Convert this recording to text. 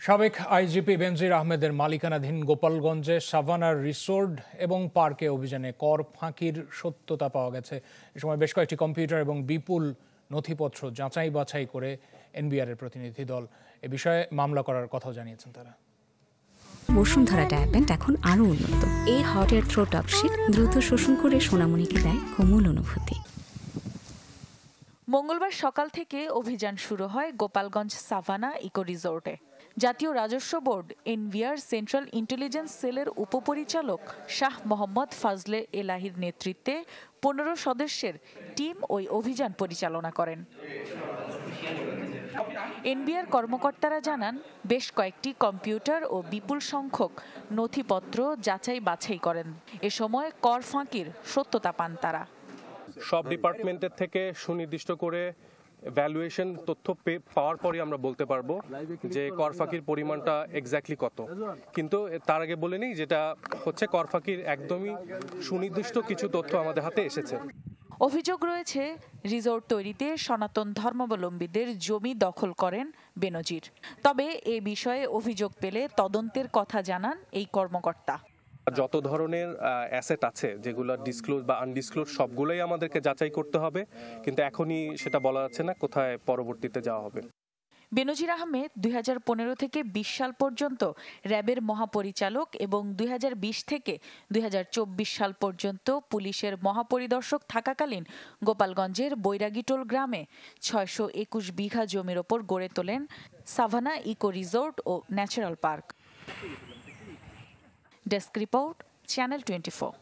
সাবেক আইজিপি বেনজির আহমেদের মালিকানাধীন গোপালগঞ্জে সাভানার রিসোর্ট এবং পার্কে অভিযানে কর ফাঁকির সত্যতা পাওয়া গেছে। এ সময় বেশ কয়েকটি কম্পিউটার এবং বিপুল নথিপত্র যাচাই বাছাই করে এনবিআর এর প্রতিনিধি দল এ বিষয়ে মামলা করার কথাও জানিয়েছেন তারা। বসুন্ধরা ডায়াপেন্ট এখন আরো উন্নত। এই hot air through top sheet দ্রুত শোষণ করে সোনামণিকে দেয় কোমল অনুভূতি। মঙ্গলবার সকাল থেকে অভিযান শুরু হয় গোপালগঞ্জ সাভানা ইকো রিসোর্টে। জাতীয় রাজস্ব বোর্ড এনবিআর সেন্ট্রাল ইন্টেলিজেন্স সেলের উপপরিচালক শাহ মোহাম্মদ ফাজলে এলাহির নেতৃত্বে 15 সদস্যের টিম ওই অভিযান পরিচালনা করেন। এনবিআর কর্মকর্তারা জানান, বেশ কয়েকটি কম্পিউটার ও বিপুল সংখ্যক নথিপত্র যাচাই বাছাই করেন। এ সময় কর ফাঁকির সত্যতা পান তারা। সব ডিপার্টমেন্টের থেকে সুনির্দিষ্ট করে ভ্যালুয়েশন তথ্য পাওয়ার পরে আমরা বলতে পারবো যে কর ফাঁকির পরিমাণটা এক্স্যাক্টলি কত। কিন্তু তার আগে বলে নিই, যেটা হচ্ছে কর ফাঁকির একদমই সুনির্দিষ্ট কিছু তথ্য আমাদের হাতে এসেছে। অভিযোগ রয়েছে, রিসোর্ট তৈরিতে সনাতন ধর্মাবলম্বীদের জমি দখল করেন বেনজির। তবে এ বিষয়ে অভিযোগ পেলে তদন্তের কথা জানান এই কর্মকর্তা। যত ধরনের অ্যাসেট আছে যেগুলো ডিসক্লোজ বা আনডিসক্লোজ সবগুলোই আমাদেরকে যাচাই করতে হবে, কিন্তু এখনই সেটা বলা যাচ্ছে না কোথায় পরবর্তীতে যাওয়া হবে। বেনজির আহমেদ 2015 থেকে 20 সাল পর্যন্ত র্যাবের মহাপরিচালক এবং 2020 থেকে 2024 সাল পর্যন্ত পুলিশের মহাপরিদর্শক থাকাকালীন গোপালগঞ্জের বৈরাগীটোল গ্রামে 621 বিঘা জমির ওপর গড়ে তোলেন সাভানা ইকো রিসোর্ট ও natural park. Desk report, channel 24।